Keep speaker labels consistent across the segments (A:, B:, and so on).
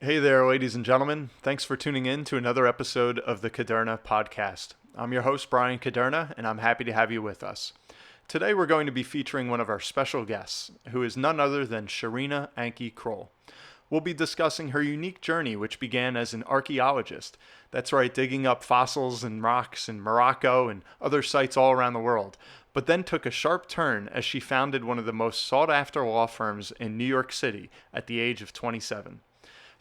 A: Hey there, ladies and gentlemen. Thanks for tuning in to another episode of the Caderna podcast. I'm your host, Brian Caderna, and I'm happy to have you with us. Today, we're going to be featuring one of our special guests, who is none other than Sharina Anki Kroll. We'll be discussing her unique journey, which began as an archaeologist. That's right, digging up fossils and rocks in Morocco and other sites all around the world, but then took a sharp turn as she founded one of the most sought after law firms in New York City at the age of 27.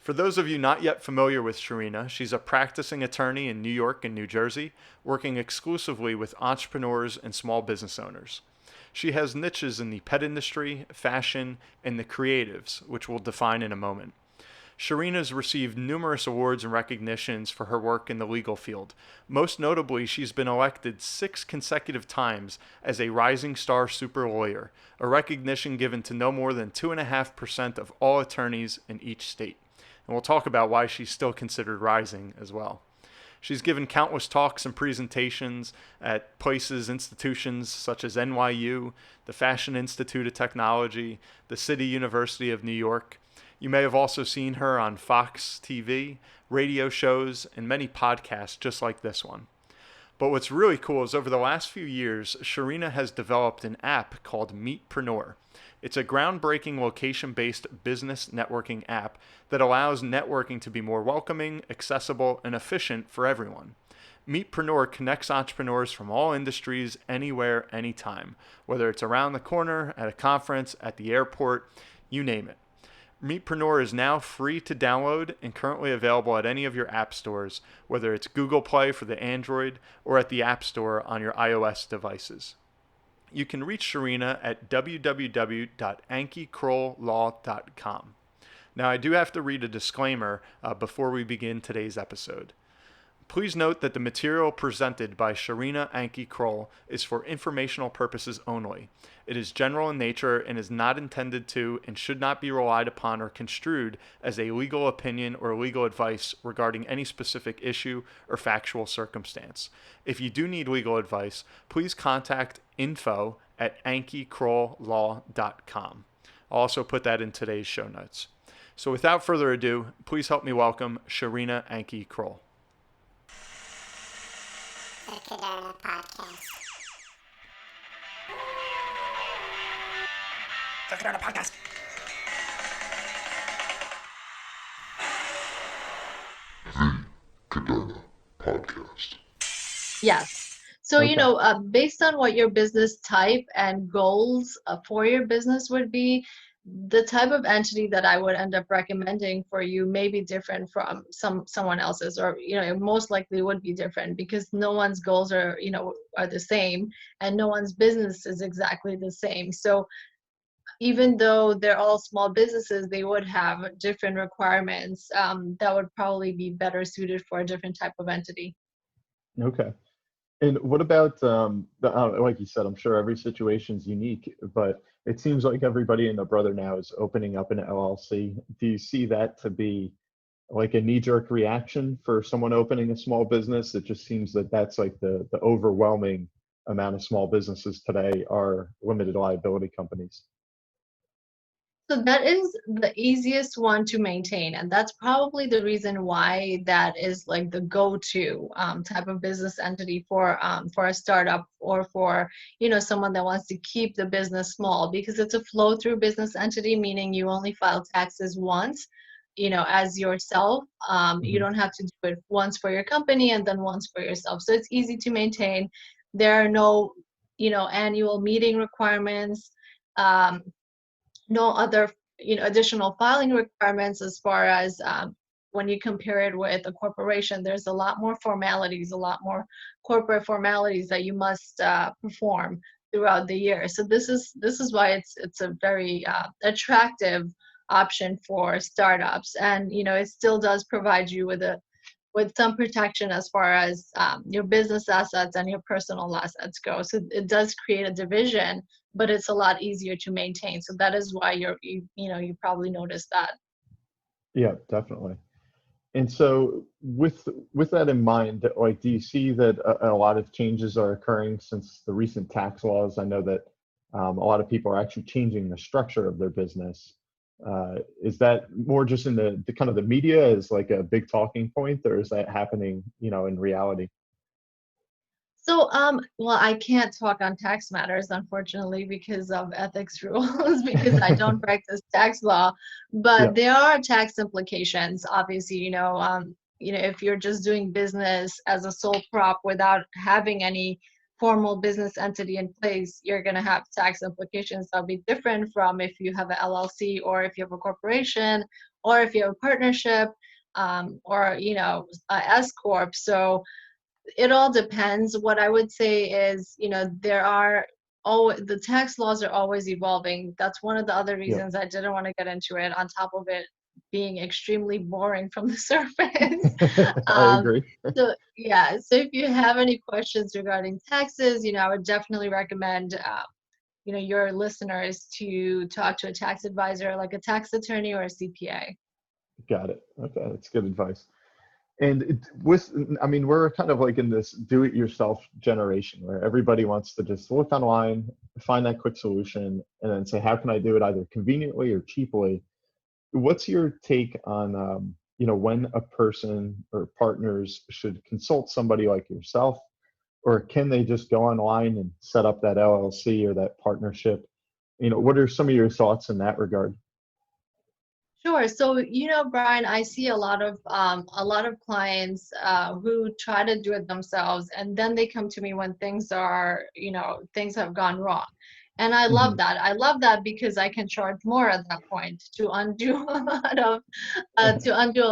A: For those of you not yet familiar with Sharina, she's a practicing attorney in New York and New Jersey, working exclusively with entrepreneurs and small business owners. She has niches in the pet industry, fashion, and the creatives, which we'll define in a moment. Sharina's received numerous awards and recognitions for her work in the legal field. Most notably, she's been elected 6 consecutive times as a Rising Star Super Lawyer, a recognition given to no more than 2.5% of all attorneys in each state. And we'll talk about why she's still considered rising as well. She's given countless talks and presentations at places, institutions such as NYU, the Fashion Institute of Technology, the City University of New York. You may have also seen her on Fox TV, radio shows, and many podcasts just like this one. But what's really cool is over the last few years, Sharina has developed an app called Meetpreneur. It's a groundbreaking location based business networking app that allows networking to be more welcoming, accessible, and efficient for everyone. Meetpreneur connects entrepreneurs from all industries, anywhere, anytime, whether it's around the corner, at a conference, at the airport, you name it. Meetpreneur is now free to download and currently available at any of your app stores, whether it's Google Play for the Android or at the App Store on your iOS devices. You can reach Sharina at www.ankykroll.law.com. Now, I do have to read a disclaimer before we begin today's episode. Please note that the material presented by Sharina Anki Kroll is for informational purposes only. It is general in nature and is not intended to and should not be relied upon or construed as a legal opinion or legal advice regarding any specific issue or factual circumstance. If you do need legal advice, please contact info@ankykroll.law.com. I'll also put that in today's show notes. So without further ado, please help me welcome Sharina Anki Kroll.
B: The Caderna Podcast.
A: The Caderna Podcast.
C: Caderna Podcast.
D: Yes. So,
A: Okay.
D: based on what your business type and goals for your business would be, the type of entity that I would end up recommending for you may be different from someone else's, or it most likely would be different because no one's goals are the same, and no one's business is exactly the same. So, even though they're all small businesses, they would have different requirements that would probably be better suited for a different type of entity.
E: Okay. And what about like you said, I'm sure every situation's unique, but it seems like everybody and their brother now is opening up an LLC. Do you see that to be like a knee-jerk reaction for someone opening a small business? It just seems that that's like the overwhelming amount of small businesses today are limited liability companies.
D: So that is the easiest one to maintain, and that's probably the reason why that is like the go-to type of business entity for a startup or for someone that wants to keep the business small, because it's a flow-through business entity, meaning you only file taxes once, as yourself. You
E: Hmm.
D: don't have to do it once for your company and then once for yourself. So it's easy to maintain. There are no annual meeting requirements. Um, no other additional filing requirements as far as when you compare it with a corporation. There's a lot more formalities, a lot more corporate formalities that you must perform throughout the year. So this is why it's a very attractive option for startups, and it still does provide you with some protection as far as your business assets and your personal assets go. So it does create a division, but it's a lot easier to maintain. So that is why you probably noticed that.
E: Yeah, definitely. And so with that in mind, like, do you see that a lot of changes are occurring since the recent tax laws? I know that a lot of people are actually changing the structure of their business. Is that more just in the kind of the media as like a big talking point, or is that happening, in reality?
D: So, well, I can't talk on tax matters, unfortunately, because of ethics rules, because I don't practice tax law.
E: Yeah.
D: But there are tax implications, obviously, if you're just doing business as a sole prop without having any formal business entity in place, you're going to have tax implications that'll be different from if you have an LLC or if you have a corporation or if you have a partnership, or, a S corp. So it all depends. What I would say is, there are the tax laws are always evolving. That's one of the other
E: Yeah.
D: reasons I didn't want to get into it, on top of it being extremely boring from the surface.
E: I
D: um,
E: agree.
D: so yeah, so if you have any questions regarding taxes, I would definitely recommend your listeners to talk to a tax advisor, like a tax attorney or a CPA.
E: Got it. Okay, that's good advice. And I mean, we're kind of like in this do-it-yourself generation where everybody wants to just look online, find that quick solution, and then say, how can I do it either conveniently or cheaply? What's your take on, when a person or partners should consult somebody like yourself, or can they just go online and set up that LLC or that partnership? What are some of your thoughts in that regard?
D: Sure. So, Brian, I see a lot of clients who try to do it themselves, and then they come to me when things have gone wrong. And I love
E: Hmm.
D: that. I love that because I can charge more at that point to undo a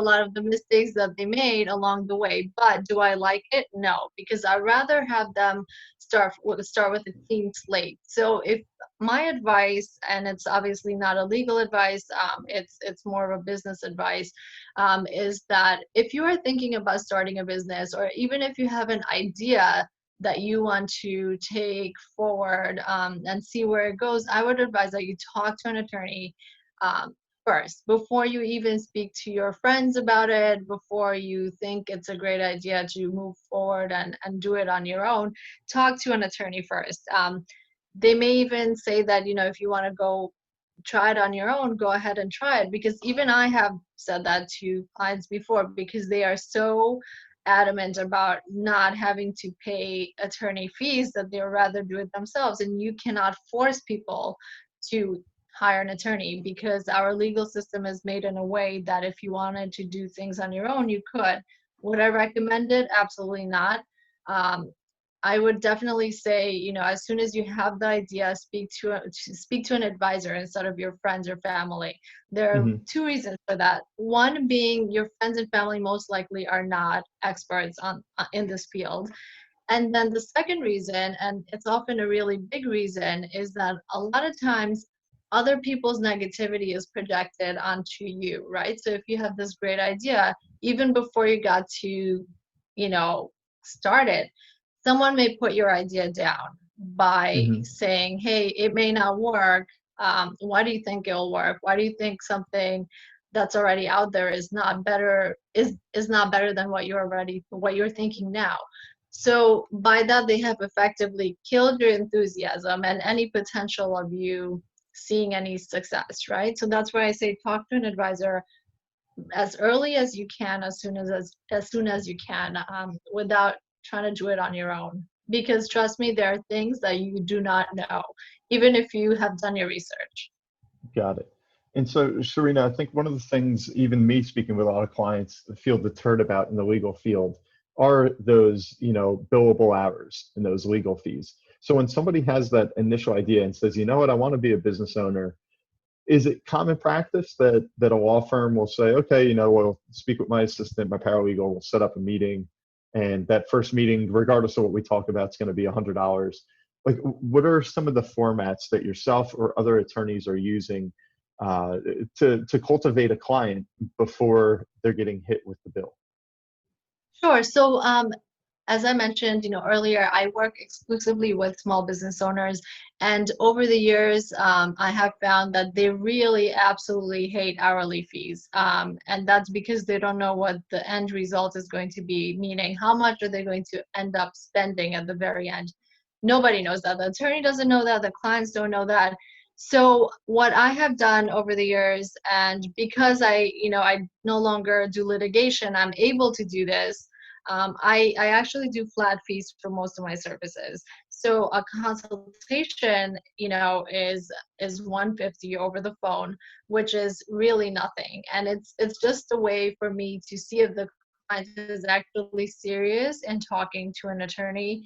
D: lot of the mistakes that they made along the way. But do I like it? No, because I'd rather have them start with a clean slate. So if my advice, and it's obviously not a legal advice, it's more of a business advice, is that if you are thinking about starting a business, or even if you have an idea that you want to take forward, and see where it goes, I would advise that you talk to an attorney um, first before you even speak to your friends about it, before you think it's a great idea to move forward and do it on your own. Talk to an attorney first. They may even say that, if you want to go try it on your own, go ahead and try it. Because even I have said that to clients before, because they are so adamant about not having to pay attorney fees that they'd rather do it themselves. And you cannot force people to hire an attorney, because our legal system is made in a way that if you wanted to do things on your own, you could. Would I recommend it? Absolutely not. Um, I would definitely say, as soon as you have the idea, speak to an advisor instead of your friends or family. There are
E: Hmm.
D: two reasons for that. One being, your friends and family most likely are not experts in this field. And then the second reason, and it's often a really big reason, is that a lot of times other people's negativity is projected onto you, right? So if you have this great idea, even before you got to, you know, start it, someone may put your idea down by
E: Hmm.
D: saying, hey, it may not work. Why do you think it'll work? Why do you think something that's already out there is not better than what you're thinking now? So by that, they have effectively killed your enthusiasm and any potential of you seeing any success, right? So that's why I say talk to an advisor as early as you can, as soon as you can, without trying to do it on your own. Because trust me, there are things that you do not know, even if you have done your research.
E: Got it. And so, Sharina, I think one of the things, even me speaking with a lot of clients, feel deterred about in the legal field are those, billable hours and those legal fees. So when somebody has that initial idea and says, you know what, I want to be a business owner, is it common practice that a law firm will say, okay, we'll speak with my assistant, my paralegal, we'll set up a meeting, and that first meeting, regardless of what we talk about, is going to be $100? Like, what are some of the formats that yourself or other attorneys are using uh, to cultivate a client before they're getting hit with the bill?
D: Sure. So, as I mentioned, earlier, I work exclusively with small business owners, and over the years, I have found that they really absolutely hate hourly fees, and that's because they don't know what the end result is going to be. Meaning, how much are they going to end up spending at the very end? Nobody knows that. The attorney doesn't know that. The clients don't know that. So what I have done over the years, and because I no longer do litigation, I'm able to do this. I actually do flat fees for most of my services. So a consultation, is 150 over the phone, which is really nothing. And it's just a way for me to see if the client is actually serious in talking to an attorney,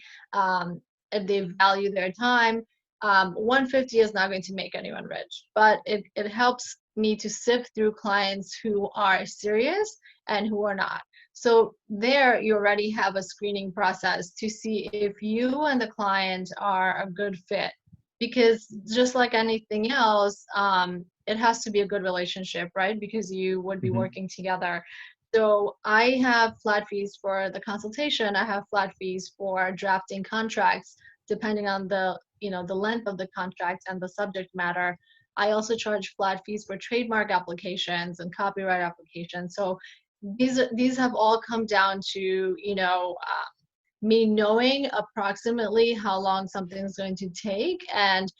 D: if they value their time. 150 is not going to make anyone rich, but it helps me to sift through clients who are serious and who are not. So there you already have a screening process to see if you and the client are a good fit. Because just like anything else, it has to be a good relationship, right? Because you would be
E: Hmm.
D: working together. So I have flat fees for the consultation. I have flat fees for drafting contracts, depending on the length of the contract and the subject matter. I also charge flat fees for trademark applications and copyright applications. So these have all come down to me knowing approximately how long something's going to take, and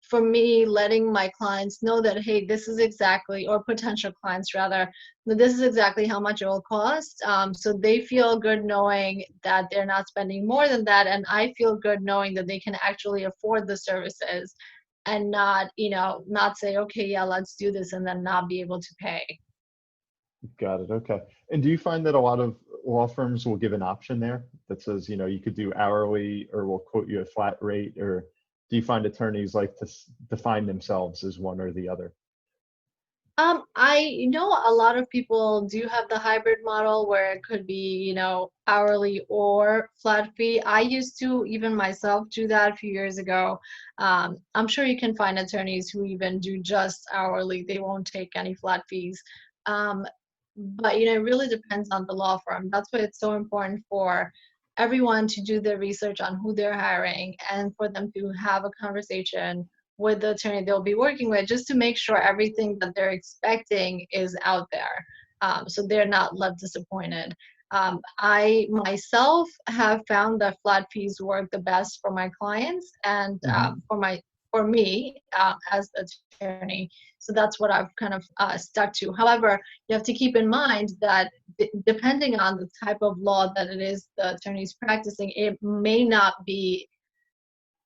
D: for me letting my clients know that, hey, this is exactly, or potential clients rather, that this is exactly how much it will cost, so they feel good knowing that they're not spending more than that, and I feel good knowing that they can actually afford the services and not say, okay, yeah, let's do this, and then not be able to pay.
E: Got it. Okay. And do you find that a lot of law firms will give an option there that says, you could do hourly or we'll quote you a flat rate? Or do you find attorneys like to define themselves as one or the other?
D: I know a lot of people do have the hybrid model where it could be, hourly or flat fee. I used to even myself do that a few years ago. I'm sure you can find attorneys who even do just hourly. They won't take any flat fees. Um, but it really depends on the law firm. That's why it's so important for everyone to do their research on who they're hiring and for them to have a conversation with the attorney they'll be working with, just to make sure everything that they're expecting is out there, so they're not left disappointed. I myself have found that flat fees work the best for my clients and
E: Hmm.
D: for me as the attorney. So that's what I've kind of stuck to. However, you have to keep in mind that depending on the type of law that it is the attorney's practicing, it may not be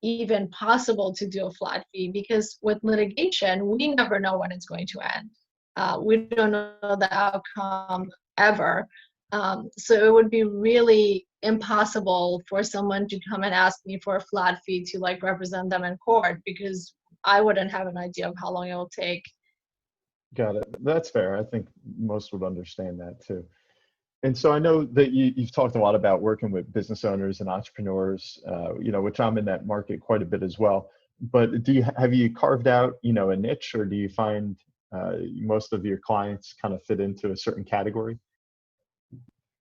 D: even possible to do a flat fee, because with litigation, we never know when it's going to end. We don't know the outcome ever. So it would be really impossible for someone to come and ask me for a flat fee to like represent them in court, because I wouldn't have an idea of how long it will take.
E: Got it. That's fair. I think most would understand that too. And so I know that you've talked a lot about working with business owners and entrepreneurs, which I'm in that market quite a bit as well. But have you carved out, a niche, or do you find most of your clients kind of fit into a certain category?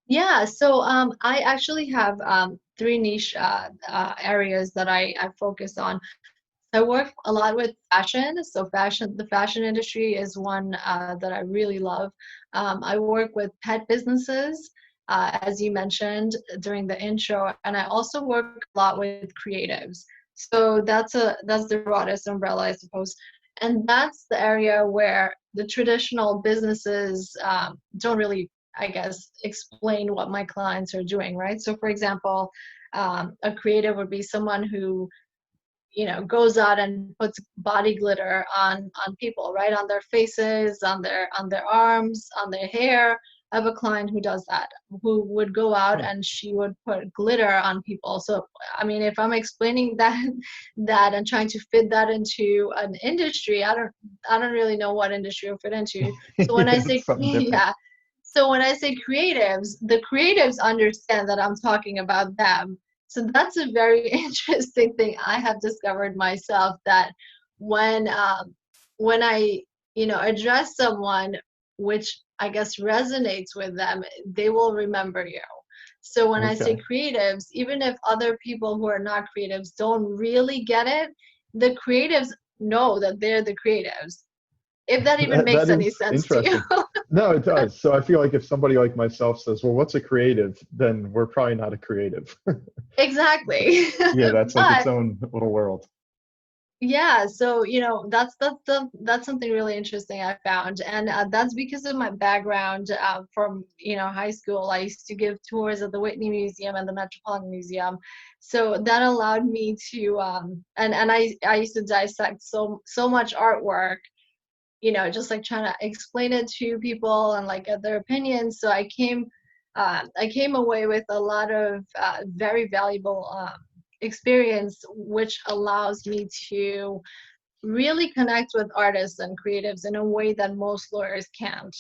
D: Yeah, so I actually have three niche areas that I focus on. I work a lot with fashion. So the fashion industry is one that I really love. I work with pet businesses, as you mentioned during the intro, and I also work a lot with creatives. So that's the broadest umbrella, I suppose. And that's the area where the traditional businesses don't really, I guess, explain what my clients are doing, right? So, for example, a creative would be someone who goes out and puts body glitter on people, right, on their faces, on their arms, on their hair. I have a client who does that, who would go out
E: Huh.
D: and she would put glitter on people. So I mean, if I'm explaining that and trying to fit that into an industry, I don't really know what industry it'll fit into. So when I
E: It's
D: say
E: something different.
D: yeah, so when I say creatives, the creatives understand that I'm talking about them. So that's a very interesting thing I have discovered myself, that when I address someone which I guess resonates with them, they will remember you. So when I say
E: Okay.
D: creatives, even if other people who are not creatives don't really get it, the creatives know that they're the creatives. If that even
E: That
D: makes any
E: is
D: sense to you.
E: interesting. No, it does. So I feel like if somebody like myself says, "Well, what's a creative?" then we're probably not a creative.
D: Exactly.
E: Yeah, that's like its
D: But
E: own little world.
D: Yeah, so that's something really interesting I found, and that's because of my background from high school. I used to give tours at the Whitney Museum and the Metropolitan Museum, so that allowed me to and I used to dissect so much artwork, just like trying to explain it to people and like get their opinions. So I came away with a lot of very valuable experience, which allows me to really connect with artists and creatives in a way that most lawyers can't.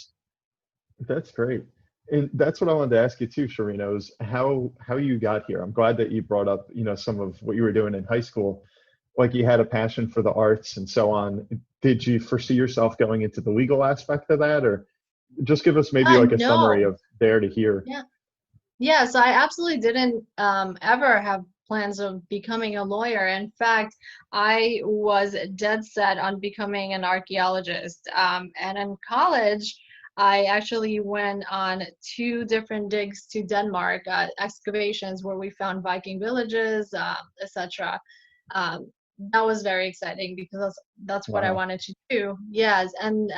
E: That's great. And that's what I wanted to ask you too, Sharina, is how you got here. I'm glad that you brought up, some of what you were doing in high school. Like you had a passion for the arts and so on. Did you foresee yourself going into the legal aspect of that, or just give us maybe like a summary
D: No.
E: of there to here?
D: Yeah. Yeah, so I absolutely didn't ever have plans of becoming a lawyer. In fact, I was dead set on becoming an archaeologist. And in college, I actually went on two different digs to Denmark, excavations where we found Viking villages, etc. That was very exciting because that's what I
E: Wow.
D: wanted to do. Yes, and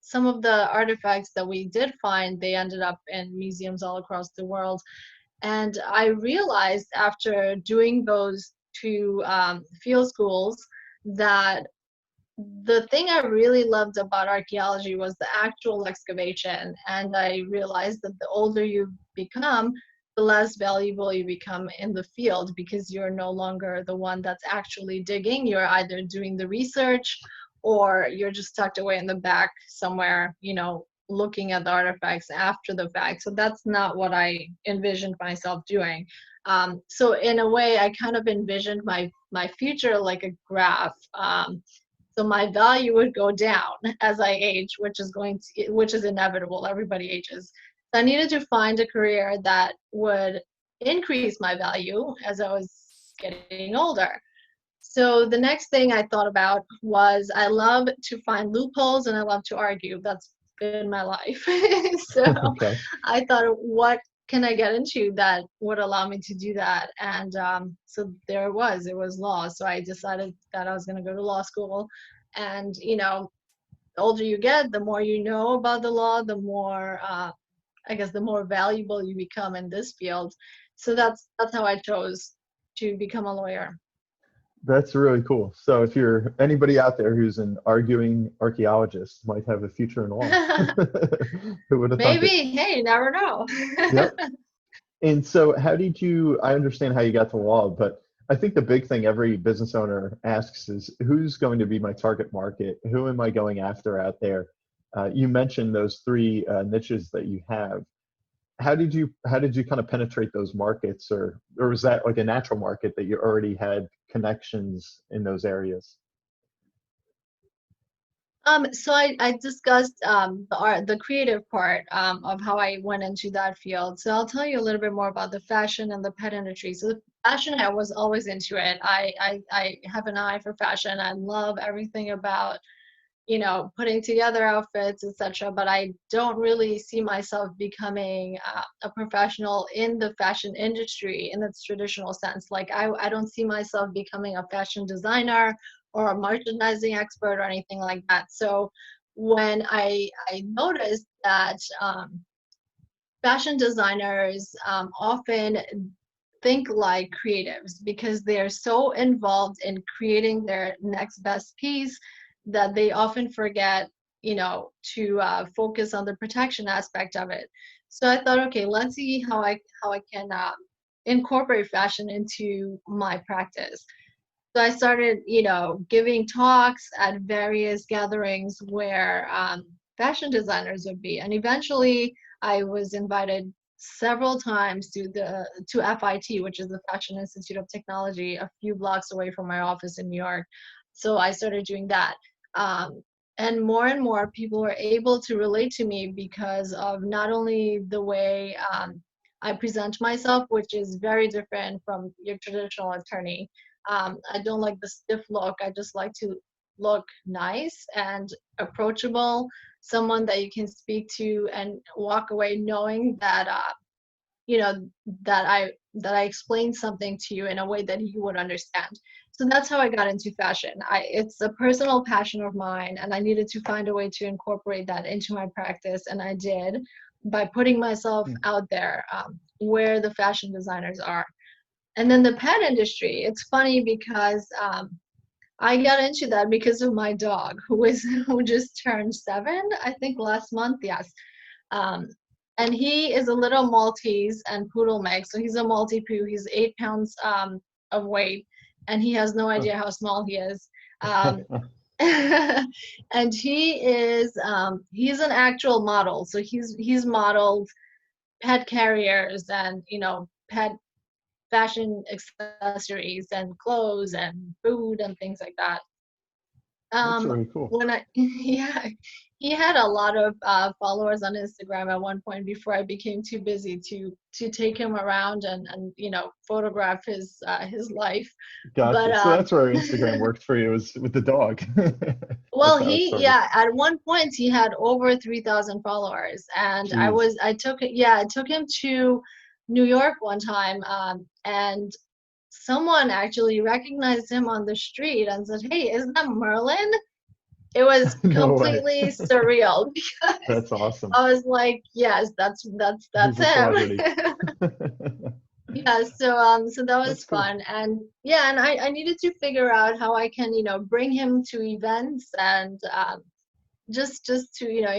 D: some of the artifacts that we did find, they ended up in museums all across the world. And I realized after doing those two field schools that the thing I really loved about archaeology was the actual excavation. And I realized that the older you become, the less valuable you become in the field because you're no longer the one that's actually digging. You're either doing the research or you're just tucked away in the back somewhere, looking at the artifacts after the fact. So that's not what I envisioned myself doing. So in a way, I kind of envisioned my future like a graph. So my value would go down as I age, which is inevitable. Everybody ages. So I needed to find a career that would increase my value as I was getting older. So the next thing I thought about was I love to find loopholes and I love to argue. That's been my life. So
E: Okay.
D: I thought, what can I get into that would allow me to do that? And so there it was. It was law. So I decided that I was going to go to law school. And the older you get, the more you know about the law, the more I guess the more valuable you become in this field. So that's how I chose to become a lawyer.
E: That's really cool. So if you're anybody out there who's an arguing archaeologist, might have a future in law. Who would have thunk it?
D: Maybe, hey, you never know.
E: Yep. And so how did you, I understand how you got to law, but I think the big thing every business owner asks is who's going to be my target market? Who am I going after out there? You mentioned those three niches that you have. How did you kind of penetrate those markets, or was that like a natural market that you already had connections in those areas?
D: So I discussed the creative part of how I went into that field. So I'll tell you a little bit more about the fashion and the pet industry. So the fashion, I was always into it. I have an eye for fashion. I love everything about putting together outfits, etc. But I don't really see myself becoming a professional in the fashion industry in its traditional sense. Like I don't see myself becoming a fashion designer or a merchandising expert or anything like that. So when I noticed that fashion designers often think like creatives because they're so involved in creating their next best piece that they often forget, to focus on the protection aspect of it. So I thought, okay, let's see how I can incorporate fashion into my practice. So I started, giving talks at various gatherings where fashion designers would be, and eventually I was invited several times to FIT, which is the Fashion Institute of Technology, a few blocks away from my office in New York. So I started doing that. Um, and more people were able to relate to me because of not only the way I present myself, which is very different from your traditional attorney. I don't like the stiff look. I just like to look nice and approachable, someone that you can speak to and walk away knowing that you know that I explained something to you in a way that you would understand. So that's how I got into fashion. It's a personal passion of mine, and I needed to find a way to incorporate that into my practice, and I did by putting myself
E: Hmm.
D: out there where the fashion designers are. And then the pet industry, it's funny because I got into that because of my dog, who just turned 7, I think last month. Yes, um, and he is a little Maltese and poodle mix. So he's a Maltipoo. He's 8 pounds of weight, and he has no idea how small he is. Um, and he's an actual model. So he's modeled pet carriers and pet fashion accessories and clothes and food and things like that.
E: That's
D: Um,
E: really cool.
D: when I yeah, he had a lot of followers on Instagram at one point before I became too busy to take him around and photograph his life. But
E: Gotcha. So that's where Instagram worked for you, was with the dog.
D: well,
E: That's how it started.
D: yeah, at one point he had over 3,000 followers, and
E: Jeez.
D: I took him to New York one time, and someone actually recognized him on the street and said, "Hey, isn't that Merlin?" It was
E: No way.
D: completely surreal because
E: That's awesome.
D: I was like, "Yes, that's
E: He's a
D: him."
E: celebrity.
D: Yeah, so that was
E: That's cool.
D: fun. And yeah, and I needed to figure out how I can, bring him to events and just to,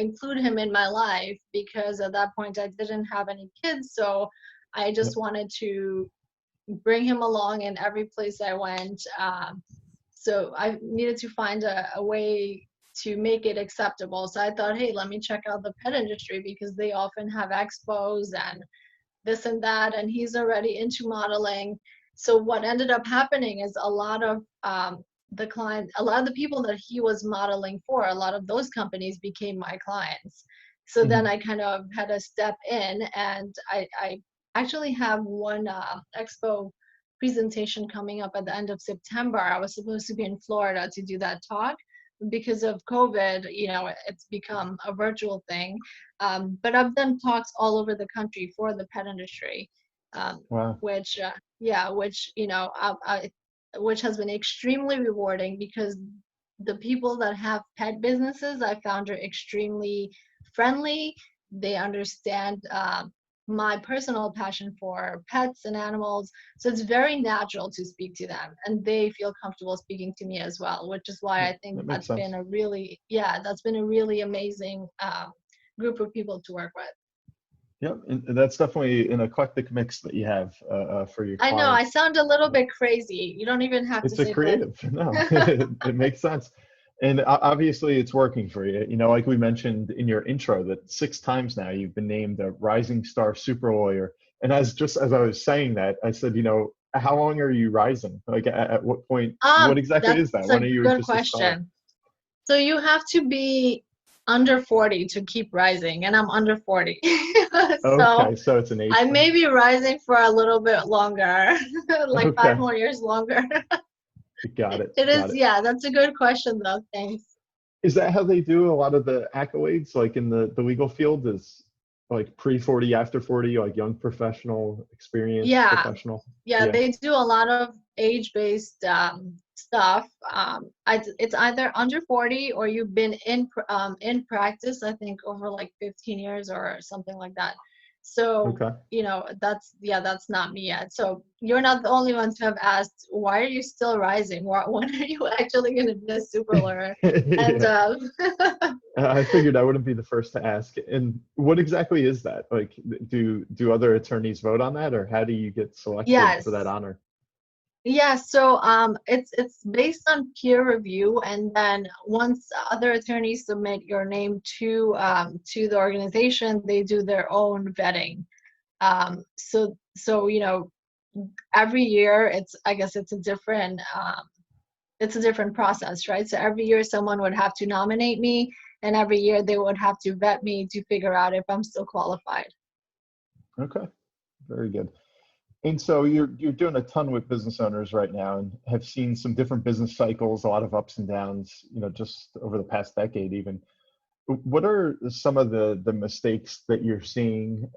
D: include him in my life, because at that point I didn't have any kids, so I
E: Yep.
D: just wanted to bring him along in every place I went. So I needed to find a way to make it acceptable. So I thought, hey, let me check out the pet industry because they often have expos and this and that, and he's already into modeling. So what ended up happening is a lot of a lot of the people that he was modeling for, a lot of those companies became my clients. So then
E: Mhm.
D: I kind of had to step in, and I actually have one expo presentation coming up at the end of September. I was supposed to be in Florida to do that talk. Because of COVID, it's become a virtual thing. But I've done talks all over the country for the pet industry,
E: Wow.
D: which, yeah, which has been extremely rewarding because the people that have pet businesses I found are extremely friendly. They understand my personal passion for pets and animals. So it's very natural to speak to them, and they feel comfortable speaking to me as well, which is why I think
E: That makes sense.
D: that's been a really amazing group of people to work with.
E: Yep. And that's definitely an eclectic mix that you have for your
D: I know I
E: clients.
D: sound a little bit crazy. You don't even have to
E: It's a
D: say this.
E: creative. No, it makes sense. And obviously it's working for you. Like we mentioned in your intro, that 6 times now you've been named a Rising Star Super Lawyer. And as I was saying that, I said, how long are you rising? Like at what point, what exactly is that?
D: That's a
E: When are you
D: good
E: just a star?
D: question. So you have to be under 40 to keep rising, and I'm under 40. So
E: Okay, so it's an
D: I
E: age
D: may
E: thing.
D: be rising for a little bit longer, like five
E: Okay,
D: more years longer.
E: got it,
D: It
E: got
D: is,
E: it.
D: yeah, that's a good question though. Thanks.
E: Is that how they do a lot of the accolades, like in the legal field? Is like pre 40, after 40, like young professional, experienced
D: Yeah,
E: professional?
D: yeah,
E: Yeah.
D: they do a lot of age-based stuff. It's either under 40 or you've been in practice, I think, over like 15 years or something like that. So,
E: Okay.
D: that's not me yet. So you're not the only ones who have asked, why are you still rising? When are you actually going to be a super lawyer? And
E: Yeah. I figured I wouldn't be the first to ask. And what exactly is that? Like, do other attorneys vote on that, or how do you get selected for that
D: yes.
E: honor?
D: Yeah, so it's based on peer review, and then once other attorneys submit your name to the organization, they do their own vetting. So every year I guess it's a different process, right? So every year someone would have to nominate me, and every year they would have to vet me to figure out if I'm still qualified.
E: Okay, very good. And so you're doing a ton with business owners right now, and have seen some different business cycles, a lot of ups and downs, just over the past decade even. what are some of the mistakes that you're seeing,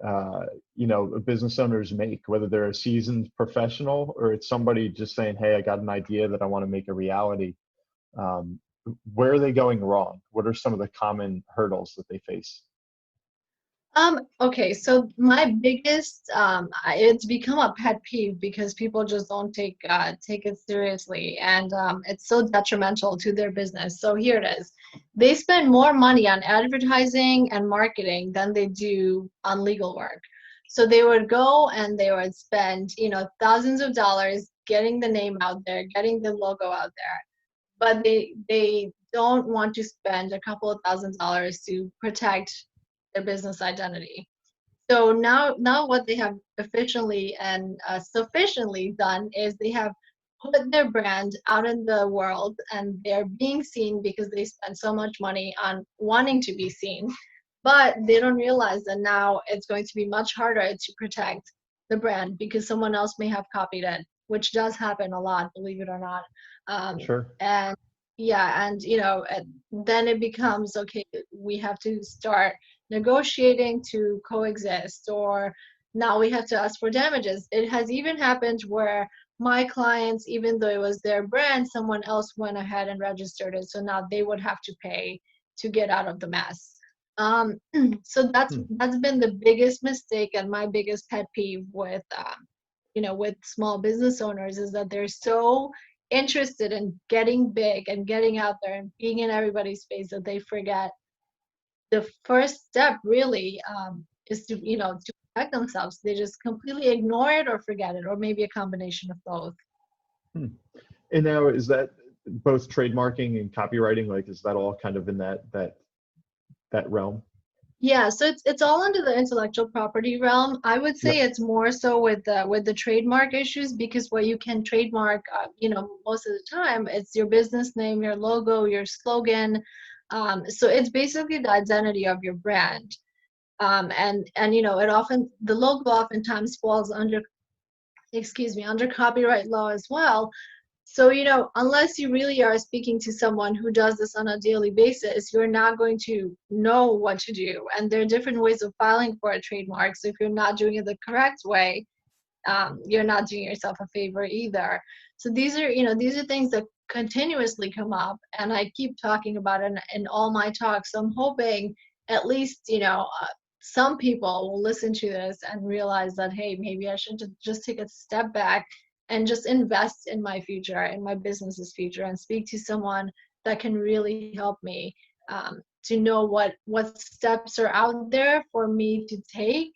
E: business owners make, whether they're a seasoned professional or it's somebody just saying, hey, I got an idea that I want to make a reality. Um, where are they going wrong? What are some of the common hurdles that they face?
D: Okay, so my biggest, it's become a pet peeve because people just don't take it seriously, and it's so detrimental to their business. So here it is. They spend more money on advertising and marketing than they do on legal work. So they would go and they would spend, thousands of dollars getting the name out there, getting the logo out there, but they don't want to spend a couple of $1,000s to protect their business identity. So now what they have efficiently and sufficiently done is they have put their brand out in the world and they're being seen because they spend so much money on wanting to be seen. But they don't realize that now it's going to be much harder to protect the brand because someone else may have copied it, which does happen a lot, believe it or not.
E: Sure.
D: And yeah, and then it becomes okay, we have to start negotiating to coexist, or now we have to ask for damages. It has even happened where my clients, even though it was their brand, someone else went ahead and registered it, so now they would have to pay to get out of the mess. um, so that's
E: Hmm.
D: that's been the biggest mistake and my biggest pet peeve with small business owners, is that they're so interested in getting big and getting out there and being in everybody's face that they forget the first step really, is to protect themselves. They just completely ignore it or forget it, or maybe a combination of both.
E: Hmm. And now is that both trademarking and copywriting, like is that all kind of in that realm?
D: Yeah, so it's all under the intellectual property realm. I would say
E: Yep.
D: it's more so with the trademark issues, because what you can trademark, most of the time, it's your business name, your logo, your slogan. So it's basically the identity of your brand. And the logo oftentimes falls under, excuse me, under copyright law as well. So, unless you really are speaking to someone who does this on a daily basis, you're not going to know what to do. And there are different ways of filing for a trademark. So if you're not doing it the correct way, you're not doing yourself a favor either. So these are things that continuously come up, and I keep talking about it in all my talks. So I'm hoping at least some people will listen to this and realize that, hey, maybe I should just take a step back and just invest in my future, in my business's future, and speak to someone that can really help me, to know what steps are out there for me to take.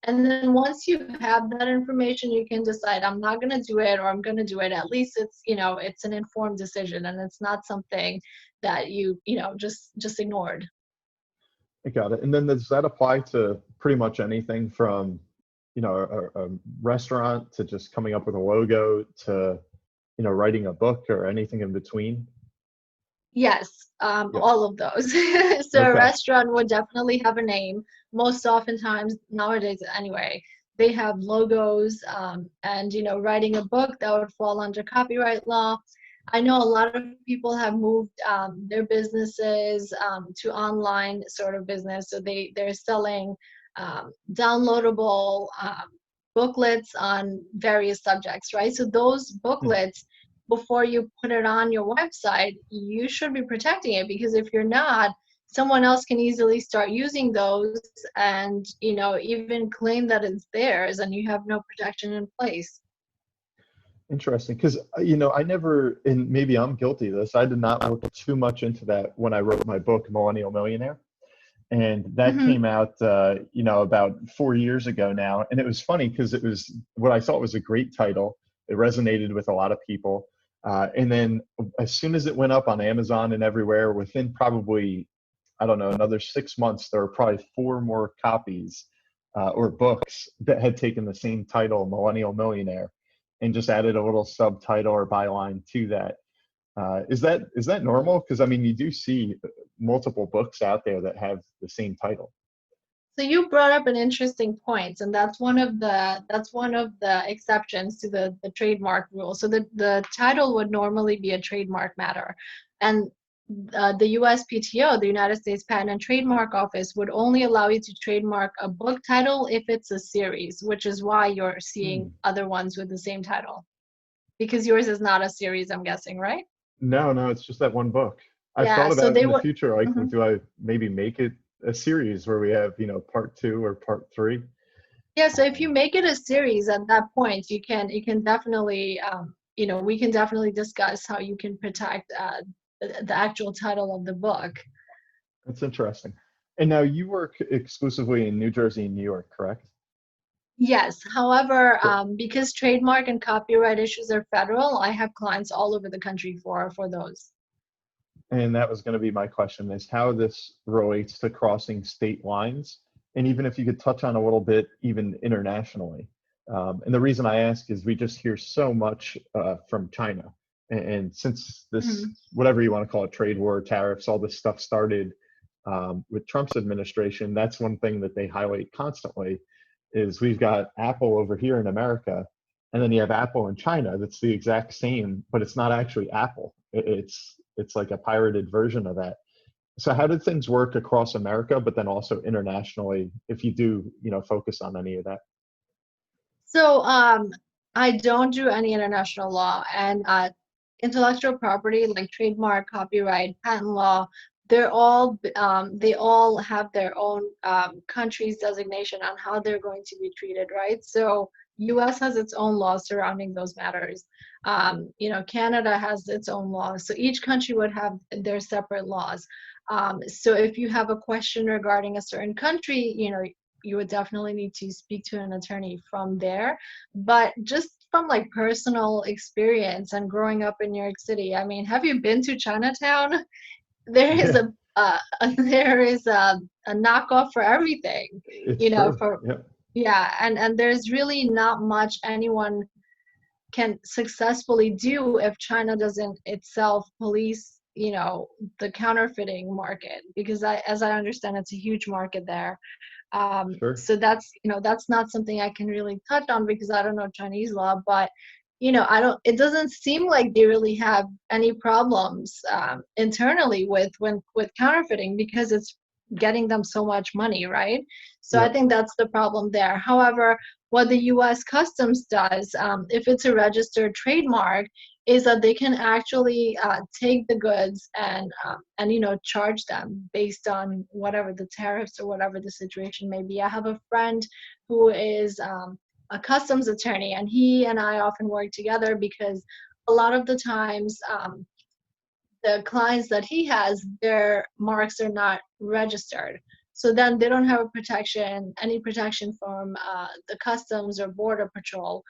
D: And then once you have that information, you can decide, I'm not going to do it, or I'm going to do it. At least it's an informed decision, and it's not something that you just ignored.
E: I got it. And then does that apply to pretty much anything from, a restaurant to just coming up with a logo to, writing a book or anything in between?
D: Yes,
E: Yep.
D: all of those. So a
E: Okay.
D: restaurant would definitely have a name. Most oftentimes nowadays, anyway, they have logos, and writing a book, that would fall under copyright law. I know a lot of people have moved their businesses to online sort of business, so they're selling downloadable booklets on various subjects, right? So those
E: Hmm.
D: booklets, before you put it on your website, you should be protecting it, because if you're not, someone else can easily start using those and even claim that it's theirs, and you have no protection in place.
E: Interesting. Because, I never, and maybe I'm guilty of this, I did not look too much into that when I wrote my book, Millennial Millionaire. And that
D: Hmm.
E: came out, about 4 years ago now. And it was funny because it was what I thought was a great title. It resonated with a lot of people. And then as soon as it went up on Amazon and everywhere, within probably, I don't know, another 6 months, there were probably four more copies or books that had taken the same title, Millennial Millionaire, and just added a little subtitle or byline to that. Is that normal? Because I mean, you do see multiple books out there that have the same title.
D: So you brought up an interesting point, and that's one of the exceptions to the trademark rule. So the title would normally be a trademark matter, and the USPTO, the United States Patent and Trademark Office, would only allow you to trademark a book title if it's a series, which is why you're
E: Hmm.
D: seeing other ones with the same title. Because yours is not a series, I'm guessing, right?
E: No, no, it's just that one book. I've
D: Yeah,
E: thought
D: so
E: about
D: they
E: in the
D: would.
E: future, like,
D: Mhm.
E: do I maybe make it a series where we have, part two or part three?
D: Yeah, so if you
E: Um,
D: make it a series at that point, you can definitely we can definitely discuss how you can protect the actual title of the book.
E: That's interesting. And now you work exclusively in New Jersey and New York, correct?
D: Yes, however,
E: Sure.
D: because trademark and copyright issues are federal, I have clients all over the country for those.
E: And that was going to be my question, is how this relates to crossing state lines, and even if you could touch on a little bit even internationally. And the reason I ask is we just hear so much from China, and since this,
D: Mhm.
E: whatever you want to call it, trade war, tariffs, all this stuff started with Trump's administration, that's one thing that they highlight constantly is we've got Apple over here in America, and then you have Apple in China that's the exact same, but it's not actually Apple. It's like a pirated version of that. So how did things work across America, but then also internationally, if you do, focus on any of that?
D: So I don't do any international law, and intellectual property like trademark, copyright, patent law, they all have their own country's designation on how they're going to be treated, right? So U.S. has its own laws surrounding those matters. Canada has its own laws. So each country would have their separate laws. So if you have a question regarding a certain country, you would definitely need to speak to an attorney from there. But just from like personal experience and growing up in New York City, I mean, have you been to Chinatown? There is
E: Yeah,
D: there is a knockoff for everything,
E: it's true.
D: for
E: Yeah,
D: yeah, and there's really not much anyone can successfully do if China doesn't itself police, the counterfeiting market, because as I understand, it's a huge market there.
E: sure.
D: So that's not something I can really touch on because I don't know Chinese law, but I don't, it doesn't seem like they really have any problems internally with counterfeiting because it's getting them so much money, right? So I
E: Yeah.
D: think that's the problem there. However, what the US Customs does, if it's a registered trademark, is that they can actually take the goods and charge them based on whatever the tariffs or whatever the situation may be. I have a friend who is a customs attorney, and he and I often work together because a lot of the times the clients that he has, their marks are not registered. So then they don't have any protection from the customs or border patrol.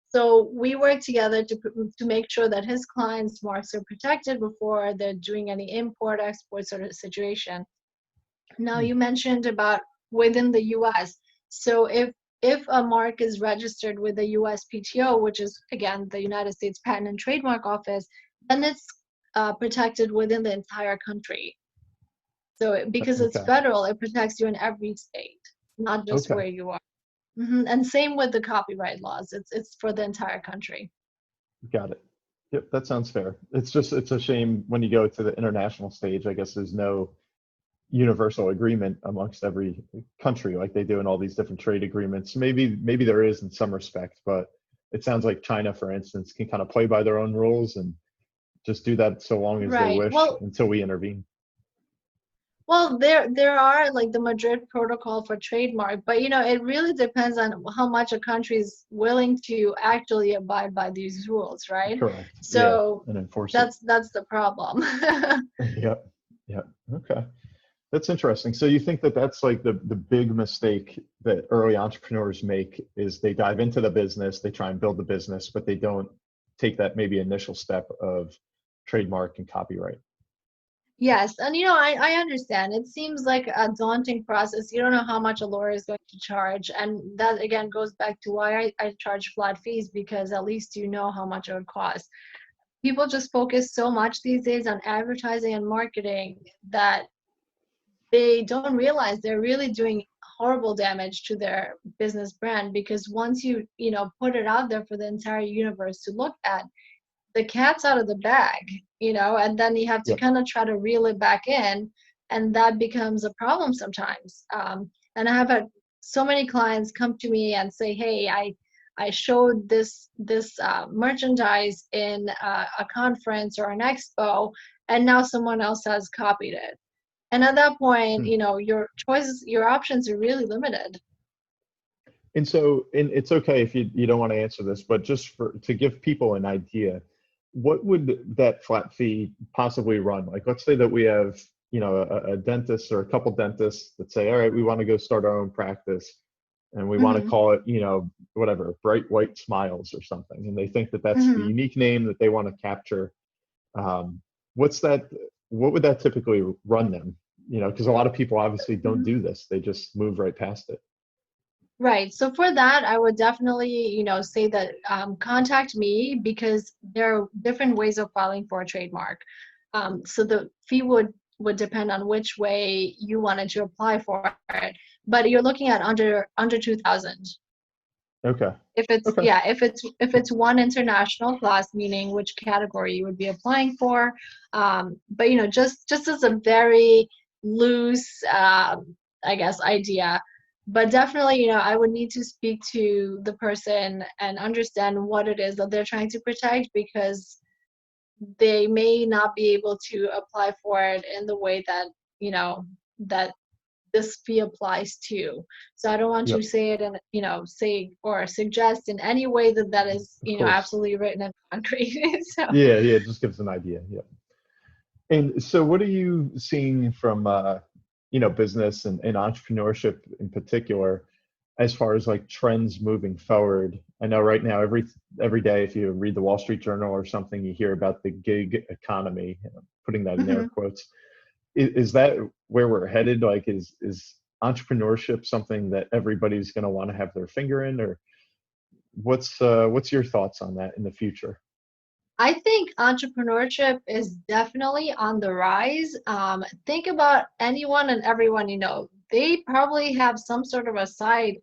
D: So we work together to make sure that his clients' marks are protected before they're doing any import export sort of situation. Now
E: Hmm.
D: you mentioned about within the U.S. So if a mark is registered with the USPTO, which is again the United States Patent and Trademark Office, then it's protected within the entire country. So because it's
E: Okay.
D: federal, it protects you in every state, not just
E: Okay.
D: where you are. And same with the copyright laws. It's for the entire country.
E: Got it. Yep, that sounds fair. It's a shame when you go to the international stage, I guess there's no universal agreement amongst every country like they do in all these different trade agreements. Maybe there is in some respect, but it sounds like China, for instance, can kind of play by their own rules and just do that so long as they
D: Right.
E: wish until we intervene.
D: Well, there are like the Madrid Protocol for trademark, but it really depends on how much a country is willing to actually abide by these rules, right?
E: Correct. Yeah,
D: So
E: and enforce it.
D: that's the problem.
E: Yep. Yep. Okay. That's interesting. So you think that that's like the big mistake that early entrepreneurs make is they dive into the business, they try and build the business, but they don't take that maybe initial step of trademark and copyright.
D: Yes, and I understand. It seems like a daunting process. You don't know how much a lawyer is going to charge, and that again goes back to why I charge flat fees because at least you know how much it would cost. People just focus so much these days on advertising and marketing that they don't realize they're really doing horrible damage to their business brand because once you put it out there for the entire universe to look at, the cat's out of the bag, and then you have to
E: Yep.
D: kind of try to reel it back in, and that becomes a problem sometimes. And I have had so many clients come to me and say, "Hey, I showed this merchandise in a conference or an expo, and now someone else has copied it." And at that point,
E: Hmm.
D: your choices, your options are really limited.
E: And so, and it's okay if you don't want to answer this, but just to give people an idea, what would that flat fee possibly run? Like, let's say that we have, a dentist or a couple dentists that say, all right, we want to go start our own practice and we want to
D: Hmm.
E: call it, whatever, Bright White Smiles or something. And they think that that's the
D: Hmm.
E: unique name that they want to capture. Um, what's that? What would that typically run them? Because a lot of people obviously don't do this. They just move right past it.
D: Right. So for that, I would definitely, say that contact me, because there are different ways of filing for a trademark. So the fee would depend on which way you wanted to apply for it, but you're looking at under 2,000.
E: Okay.
D: If it's
E: Okay.
D: yeah, if it's one international class, meaning which category you would be applying for. But just as a very loose, I guess, idea. But definitely, I would need to speak to the person and understand what it is that they're trying to protect, because they may not be able to apply for it in the way that that this fee applies to. So I don't want to
E: Yep.
D: say it and say or suggest in any way that that is
E: Of course.
D: absolutely written in concrete. So
E: Yeah. Yeah. It just gives an idea. Yep. And so, what are you seeing from business and entrepreneurship in particular, as far as like trends moving forward? I know right now every day, if you read the Wall Street Journal or something, you hear about the gig economy. Putting that in air
D: mhm.
E: quotes. Is that where we're headed? Like, is entrepreneurship something that everybody's going to want to have their finger in, or what's your thoughts on that in the future?
D: I think entrepreneurship is definitely on the rise. Think about anyone and everyone you know. They probably have some sort of a side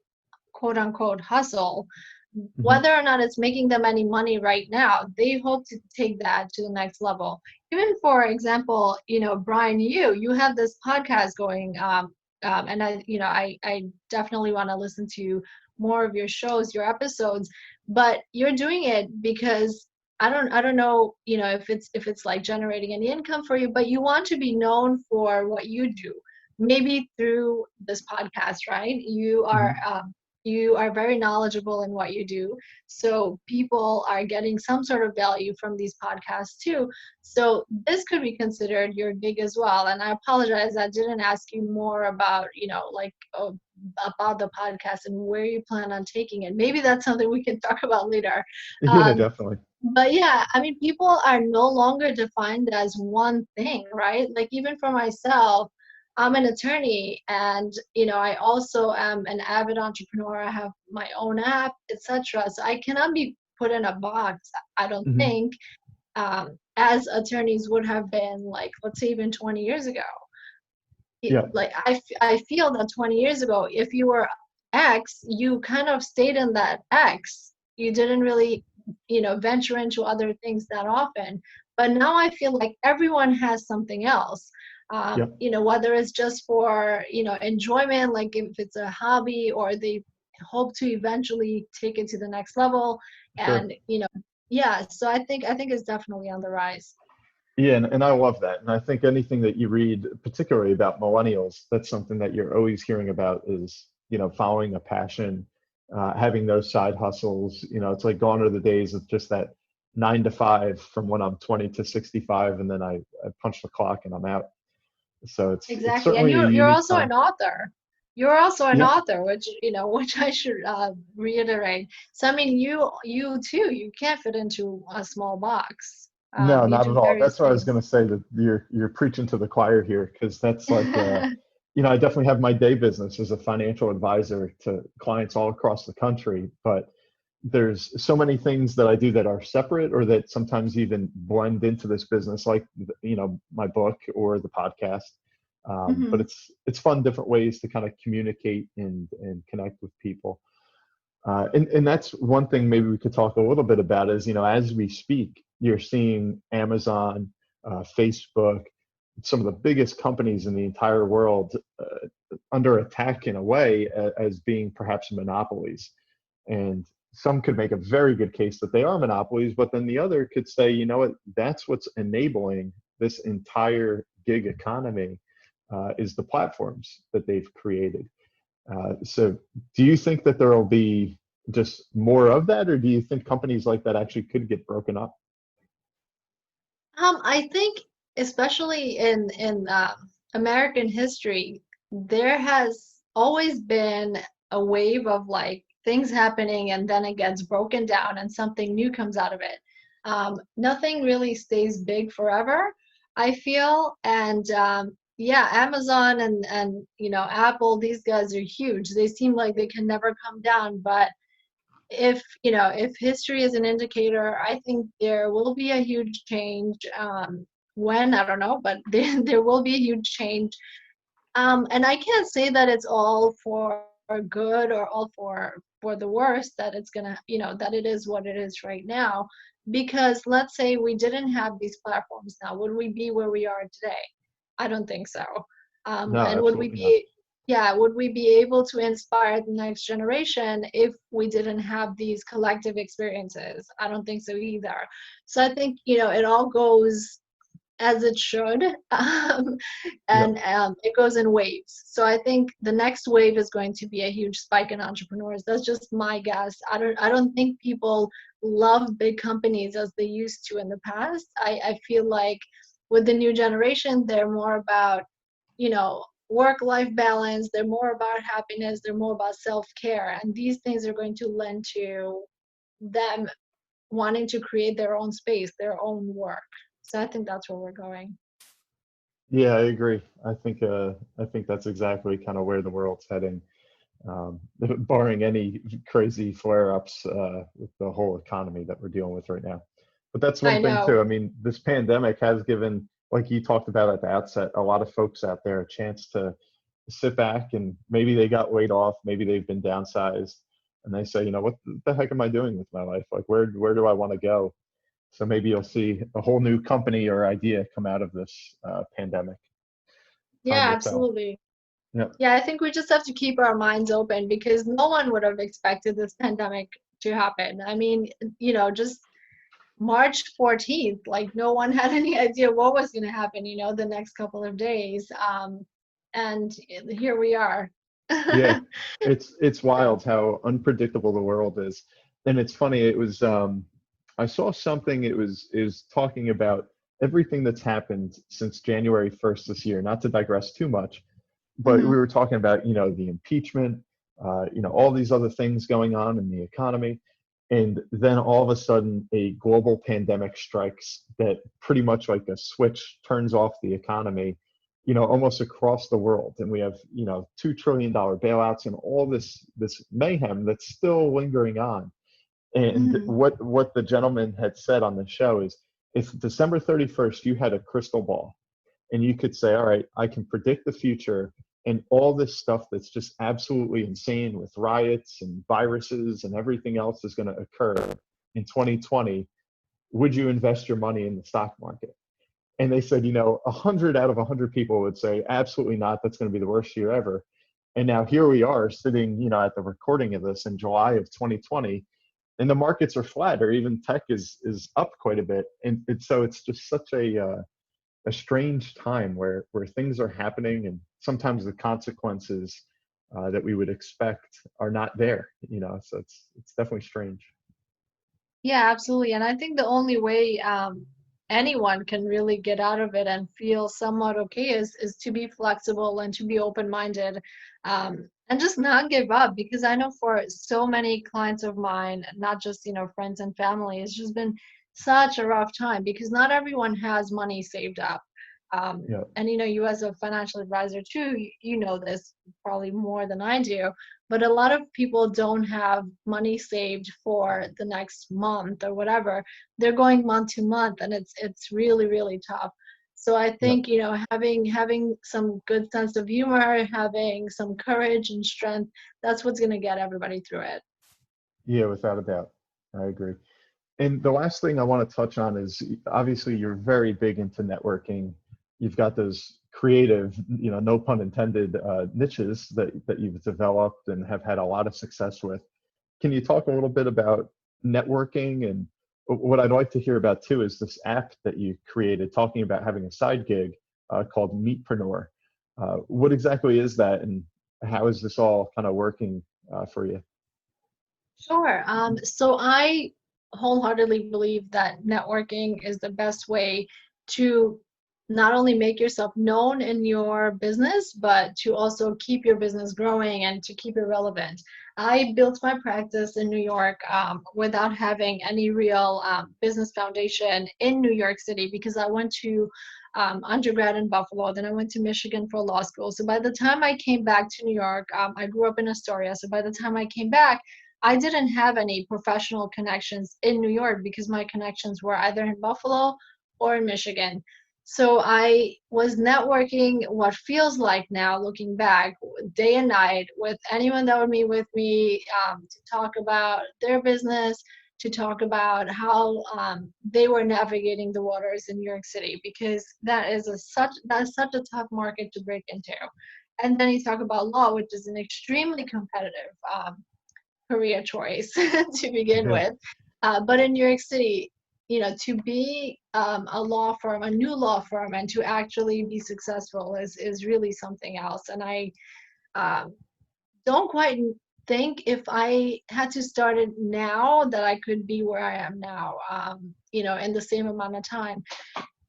D: quote unquote hustle.
E: Hmm.
D: Whether or not it's making them any money right now, they hope to take that to the next level. Even for example, Brian, you have this podcast going, and I definitely want to listen to more of your shows, your episodes, but you're doing it because I don't know, if it's like generating any income for you, but you want to be known for what you do. Maybe through this podcast, right?
E: Hmm.
D: You are very knowledgeable in what you do. So people are getting some sort of value from these podcasts too. So this could be considered your gig as well. And I apologize, I didn't ask you more about, like about the podcast and where you plan on taking it. Maybe that's something we can talk about later.
E: Yeah,
D: Um,
E: definitely.
D: but yeah, I mean, people are no longer defined as one thing, right? Like even for myself, I'm an attorney, and I also am an avid entrepreneur. I have my own app, etc. So I cannot be put in a box, I don't
E: Hmm.
D: think, as attorneys would have been, like, let's say even 20 years ago.
E: Yeah,
D: Like I feel that 20 years ago, if you were X, you kind of stayed in that X. You didn't really, venture into other things that often. But now I feel like everyone has something else.
E: yeah,
D: Whether it's just for, enjoyment, like if it's a hobby, or they hope to eventually take it to the next level.
E: sure.
D: And, yeah, so I think it's definitely on the rise.
E: Yeah, and I love that. And I think anything that you read, particularly about millennials, that's something that you're always hearing about is, following a passion, having those side hustles. It's like gone are the days of just that 9 to 5 from when I'm 20 to 65, and then I punch the clock and I'm out. So it's
D: Exactly. And
E: certainly a
D: you're
E: unique
D: also
E: time.
D: an author. You're also an
E: Yeah.
D: author, which which I should reiterate. So I mean, you too, you can't fit into a small box.
E: No,
D: You
E: not
D: do
E: at all.
D: various
E: That's what I was
D: things.
E: going to say, that you're preaching to the choir here, because that's like I definitely have my day business as a financial advisor to clients all across the country, but there's so many things that I do that are separate or that sometimes even blend into this business, like my book or the podcast. But
D: Hmm.
E: it's fun, different ways to kind of communicate and connect with people. And that's one thing maybe we could talk a little bit about is, as we speak. you're seeing Amazon, Facebook, some of the biggest companies in the entire world under attack in a way as being perhaps monopolies. And some could make a very good case that they are monopolies, but then the other could say, you know what, that's what's enabling this entire gig economy is the platforms that they've created. So do you think that there will be just more of that, or do you think companies like that actually could get broken up?
D: I think, especially in American history, there has always been a wave of like things happening, and then it gets broken down, and something new comes out of it. Nothing really stays big forever, I feel, and yeah, Amazon and Apple, these guys are huge. They seem like they can never come down, but if history is an indicator, I think there will be a huge change. When, I don't know, but there will be a huge change. And I can't say that it's all for good or all for the worst, that it's gonna, that it is what it is right now. Because let's say we didn't have these platforms now, would we be where we are today? I don't think so.
E: No,
D: And would we
E: absolutely not.
D: be, yeah, would we be able to inspire the next generation if we didn't have these collective experiences? I don't think so either. So I think, it all goes as it should,
E: Yep.
D: and it goes in waves. So I think the next wave is going to be a huge spike in entrepreneurs. That's just my guess. I don't think people love big companies as they used to in the past. I feel like with the new generation, they're more about, work-life balance. They're more about happiness. They're more about self-care, and these things are going to lend to them wanting to create their own space, their own work. So I think that's where we're going.
E: Yeah, I agree. I think that's exactly kind of where the world's heading, barring any crazy flare-ups with the whole economy that we're dealing with right now. But that's
D: I
E: one thing
D: know.
E: too. I mean, this pandemic has given, like you talked about at the outset, a lot of folks out there a chance to sit back, and maybe they got laid off, maybe they've been downsized, and they say, what the heck am I doing with my life? Like, where do I want to go? So maybe you'll see a whole new company or idea come out of this pandemic. Time
D: Yeah,
E: will tell.
D: absolutely.
E: Yep.
D: Yeah, I think we just have to keep our minds open, because no one would have expected this pandemic to happen. I mean, just March 14th, like no one had any idea what was going to happen, the next couple of days. And here we are.
E: Yeah, it's
D: Yeah.
E: wild how unpredictable the world is. And it's funny, it was I saw something, it was talking about everything that's happened since January 1st this year, not to digress too much, but we
D: Hmm.
E: were talking about, the impeachment, all these other things going on in the economy. And then all of a sudden, a global pandemic strikes that pretty much like a switch turns off the economy, almost across the world. And we have, $2 trillion bailouts and all this mayhem that's still lingering on. And
D: Hmm.
E: what the gentleman had said on the show is, if December 31st you had a crystal ball and you could say, all right, I can predict the future, and all this stuff that's just absolutely insane with riots and viruses and everything else is going to occur in 2020, would you invest your money in the stock market? And they said, 100 out of 100 people would say, absolutely not. That's going to be the worst year ever. And now here we are sitting, at the recording of this in July of 2020, and the markets are flat, or even tech is up quite a bit. And so it's just such a strange time where things are happening, and sometimes the consequences that we would expect are not there. So it's definitely strange.
D: Yeah, absolutely. And I think the only way anyone can really get out of it and feel somewhat okay is to be flexible and to be open-minded, and just not give up. Because I know for so many clients of mine, not just, friends and family, it's just been such a rough time because not everyone has money saved up.
E: Yeah,
D: And you as a financial advisor too, you know this probably more than I do, but a lot of people don't have money saved for the next month or whatever. They're going month to month, and it's really, really tough. So I
E: yeah,
D: think, having some good sense of humor, having some courage and strength, that's what's going to get everybody through it.
E: yeah, without a doubt. I agree. And the last thing I want to touch on is obviously you're very big into networking. You've got those creative, no pun intended, niches that you've developed and have had a lot of success with. Can you talk a little bit about networking? And what I'd like to hear about too is this app that you created talking about having a side gig called Meetpreneur. What exactly is that, and how is this all kind of working for you?
D: Sure. So I wholeheartedly believe that networking is the best way to not only make yourself known in your business, but to also keep your business growing and to keep it relevant. I built my practice in New York without having any real business foundation in New York City because I went to undergrad in Buffalo, then I went to Michigan for law school. So by the time I came back to New York, I grew up in Astoria. So by the time I came back, I didn't have any professional connections in New York because my connections were either in Buffalo or in Michigan. So I was networking what feels like now, looking back, day and night with anyone that would meet with me to talk about their business, to talk about how they were navigating the waters in New York City, because that's such a tough market to break into. And then you talk about law, which is an extremely competitive career choice to begin
E: Yeah.
D: with. But in New York City, to be a law firm, a new law firm, and to actually be successful is really something else. And I don't quite think if I had to start it now that I could be where I am now, in the same amount of time.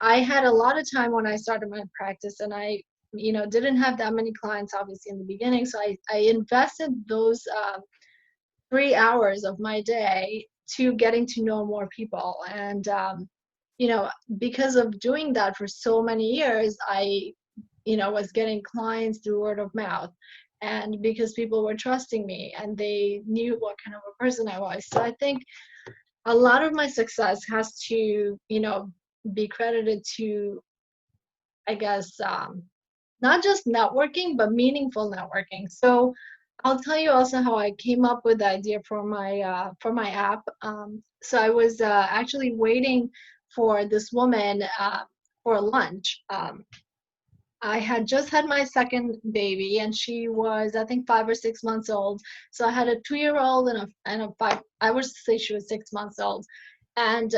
D: I had a lot of time when I started my practice, and I didn't have that many clients obviously in the beginning. So I invested those 3 hours of my day to getting to know more people. And, because of doing that for so many years, I, was getting clients through word of mouth. And because people were trusting me and they knew what kind of a person I was. So I think a lot of my success has to, be credited to, I guess, not just networking, but meaningful networking. So I'll tell you also how I came up with the idea for my app. So I was actually waiting for this woman for lunch. I had just had my second baby, and she was, I think, 5 or 6 months old. So I had a 2-year-old and a five. I would say she was 6 months old. And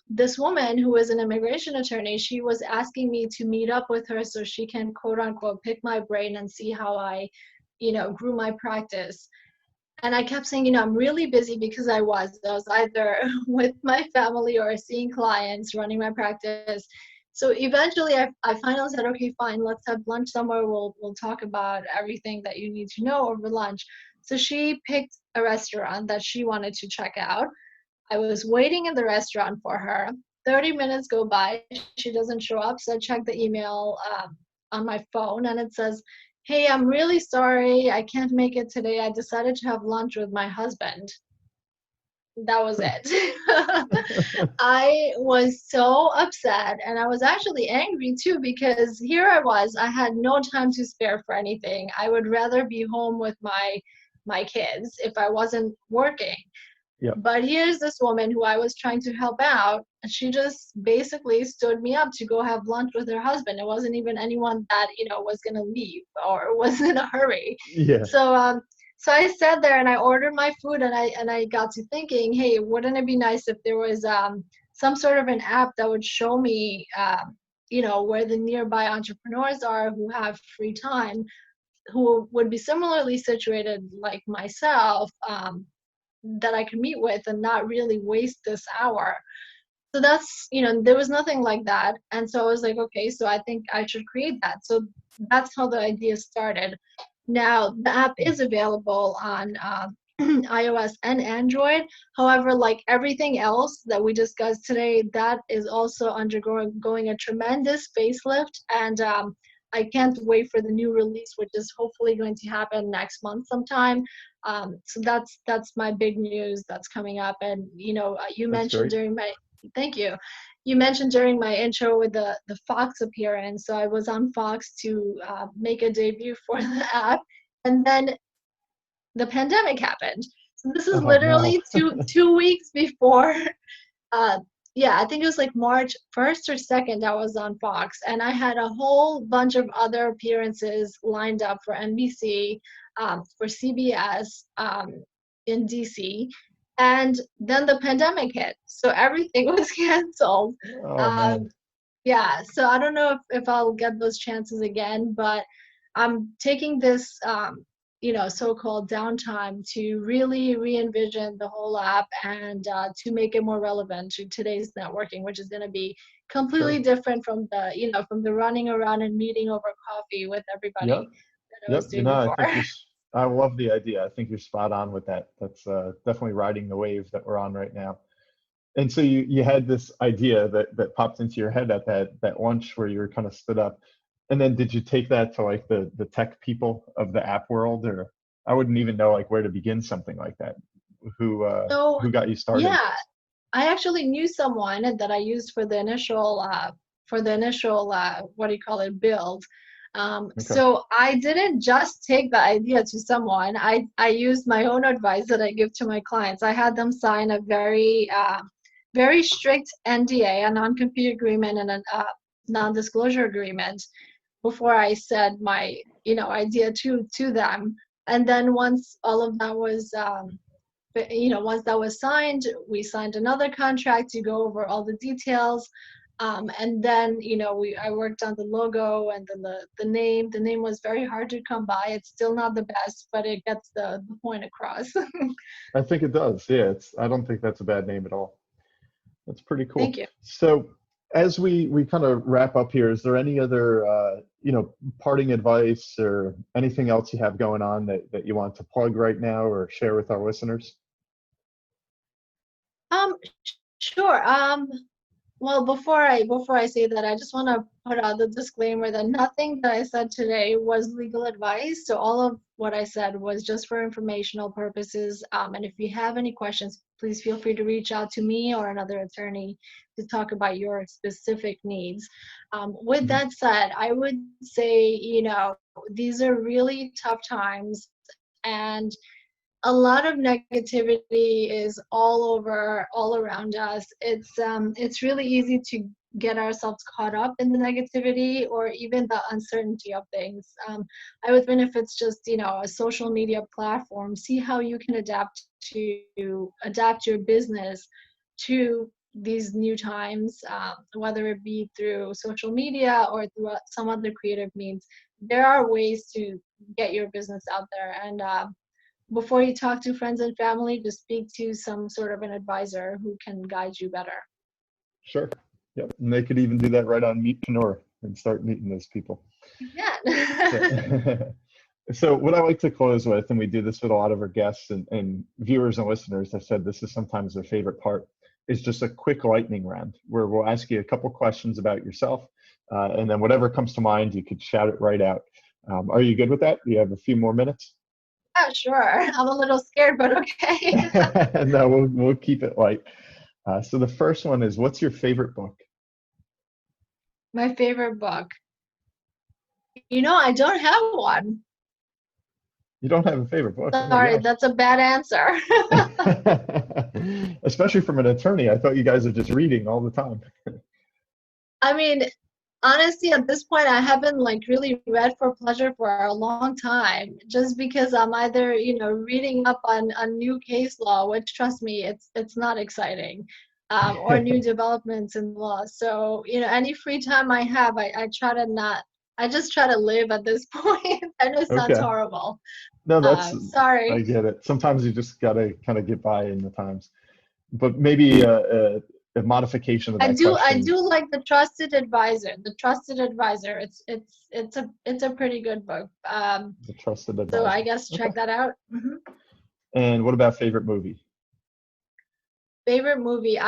D: this woman who was an immigration attorney, she was asking me to meet up with her so she can quote unquote pick my brain and see how I, grew my practice. And I kept saying, I'm really busy because I was either with my family or seeing clients, running my practice. So eventually I finally said, okay, fine, let's have lunch somewhere. We'll talk about everything that you need to know over lunch. So she picked a restaurant that she wanted to check out. I was waiting in the restaurant for her. 30 minutes go by. She doesn't show up. So I check the email on my phone, and it says, hey, I'm really sorry. I can't make it today. I decided to have lunch with my husband. That was it. I was so upset, and I was actually angry too, because here I was. I had no time to spare for anything. I would rather be home with my kids if I wasn't working.
E: Yeah.
D: But here's this woman who I was trying to help out, and she just basically stood me up to go have lunch with her husband. It wasn't even anyone that, was going to leave or was in a hurry.
E: Yeah.
D: So I sat there and I ordered my food, and I got to thinking, hey, wouldn't it be nice if there was some sort of an app that would show me, where the nearby entrepreneurs are who have free time, who would be similarly situated like myself, that I could meet with and not really waste this hour. So that's, there was nothing like that. And so I was like, okay, so I think I should create that. So that's how the idea started. Now, the app is available on iOS and Android. However, like everything else that we discussed today, that is also undergoing a tremendous facelift. And I can't wait for the new release, which is hopefully going to happen next month sometime. So that's my big news that's coming up. And you mentioned thank you. You mentioned during my intro with the Fox appearance. So I was on Fox to make a debut for the app, and then the pandemic happened. So this is
E: Oh, no.
D: literally two weeks before uh, yeah, I think it was like March 1st or 2nd I was on Fox, and I had a whole bunch of other appearances lined up for NBC, for CBS, in DC, and then the pandemic hit, so everything was canceled.
E: Oh man.
D: Um, yeah, so I don't know if I'll get those chances again, but I'm taking this, so-called downtime to really re-envision the whole app and to make it more relevant to today's networking, which is going to be completely
E: Sure.
D: different from the running around and meeting over coffee with
E: Yep.
D: everybody that I was
E: Yep.
D: doing
E: I
D: before.
E: think I love the idea. I think you're spot on with that. That's definitely riding the wave that we're on right now. And so you had this idea that popped into your head at that lunch where you were kind of stood up. And then did you take that to like the tech people of the app world, or I wouldn't even know like where to begin something like that.
D: So
E: Who got you started?
D: yeah, I actually knew someone that I used for the initial what do you call it, build.
E: Okay.
D: So I didn't just take the idea to someone. I used my own advice that I give to my clients. I had them sign a very strict NDA, a non-compete agreement, and a non-disclosure agreement before I said my idea to them. And then once all of that was but once that was signed, we signed another contract to go over all the details. And then I worked on the logo, and then the name. The name was very hard to come by. It's still not the best, but it gets the point across.
E: I think it does. Yeah, I don't think that's a bad name at all. That's pretty
D: Thank
E: cool.
D: you.
E: So as we kind of wrap up here, is there any other parting advice or anything else you have going on that you want to plug right now or share with our listeners?
D: Sure. Well, before I say that, I just want to put out the disclaimer that nothing that I said today was legal advice. So all of what I said was just for informational purposes. And if you have any questions, please feel free to reach out to me or another attorney to talk about your specific needs. With
E: Mhm.
D: that said, I would say, these are really tough times, and a lot of negativity is all around us. It's really easy to get ourselves caught up in the negativity or even the uncertainty of things. I would think if it's just a social media platform, see how you can adapt your business to these new times, whether it be through social media or through some other creative means. There are ways to get your business out there, and before you talk to friends and family, just speak to some sort of an advisor who can guide you better.
E: Sure. Yep. And they could even do that right on Meetpreneur and start meeting those people. So,
D: Yeah.
E: so what I like to close with, and we do this with a lot of our guests and viewers and listeners, have said this is sometimes their favorite part, is just a quick lightning round where we'll ask you a couple questions about yourself, and then whatever comes to mind, you could shout it right out. Are you good with that? Do you have a few more minutes?
D: Yeah, sure. I'm a little scared, but okay.
E: No, we'll keep it light. So the first one is, what's your favorite book?
D: My favorite book. I don't have one.
E: You don't have a favorite book? Oh my
D: Sorry,
E: gosh.
D: that's a bad answer.
E: Especially from an attorney. I thought you guys are just reading all the time.
D: I mean, honestly, at this point, I haven't like really read for pleasure for a long time, just because I'm either, reading up on new case law, which trust me, it's not exciting, or new developments in law. So, any free time I have, I try to not, I just try to live at this point. I know it sounds
E: Okay.
D: horrible.
E: No, I
D: Sorry.
E: get it. Sometimes you just gotta kind of get by in the times. But maybe a modification of that
D: I
E: question,
D: do like The Trusted Advisor. The Trusted Advisor. It's a pretty good book.
E: the trusted
D: So I
E: advisor.
D: guess
E: Okay.
D: check that out.
E: And what about favorite movie?
D: Favorite movie.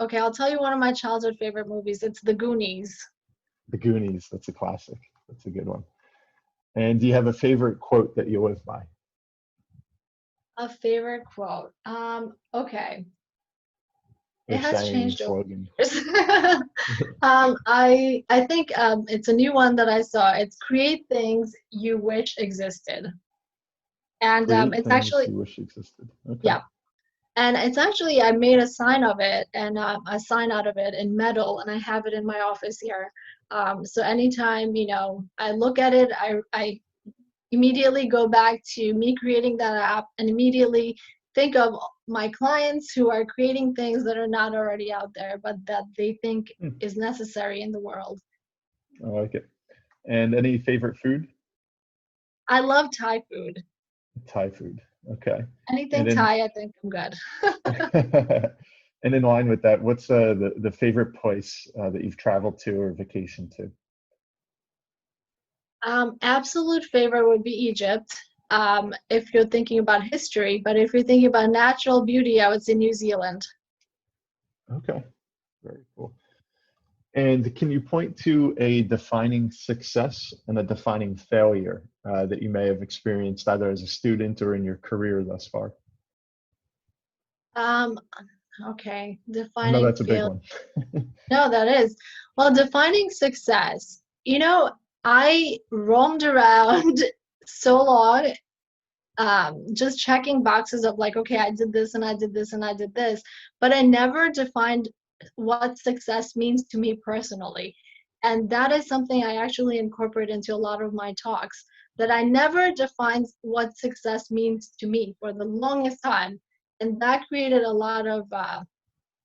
D: Okay, I'll tell you one of my childhood favorite movies. It's The Goonies.
E: The Goonies. That's a classic. That's a good one. And do you have a favorite quote that you live by?
D: A favorite quote. Okay. It
E: Or
D: has
E: saying,
D: changed over
E: slogan?
D: the years. I think it's a new one that I saw. It's create things you wish existed. And
E: Create
D: it's
E: things
D: actually,
E: you wish existed. Okay.
D: yeah. And it's actually, I made a sign of it and a sign out of it in metal, and I have it in my office here. So anytime, I look at it, I immediately go back to me creating that app and immediately think of my clients who are creating things that are not already out there, but that they think
E: Hmm,
D: is necessary in the world.
E: I like it. And any favorite food?
D: I love Thai food.
E: Thai food. Okay. And
D: Anything
E: in
D: Thai, I think I'm good.
E: and in line with that, what's the favorite place that you've traveled to or vacation to?
D: Absolute favorite would be Egypt, if you're thinking about history, but if you're thinking about natural beauty, I would say New Zealand.
E: Okay, very cool. And can you point to a defining success and a defining failure that you may have experienced either as a student or in your career thus far?
D: Um, okay,
E: I know
D: defining
E: that's a big
D: failure.
E: one.
D: No, that is. Well, defining success. I roamed around so long, just checking boxes of like, okay, I did this and I did this and I did this, but I never defined what success means to me personally. And that is something I actually incorporate into a lot of my talks, that I never defined what success means to me for the longest time. And that created a lot of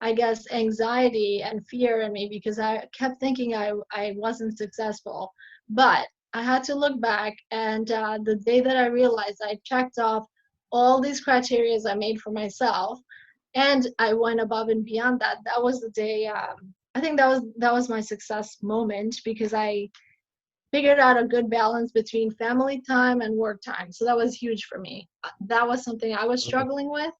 D: I guess, anxiety and fear in me because I kept thinking I wasn't successful. But I had to look back, and the day that I realized I checked off all these criteria I made for myself, and I went above and beyond that, that was the day. I think that was my success moment because I figured out a good balance between family time and work time. So that was huge for me. That was something I was
E: Okay.
D: struggling with.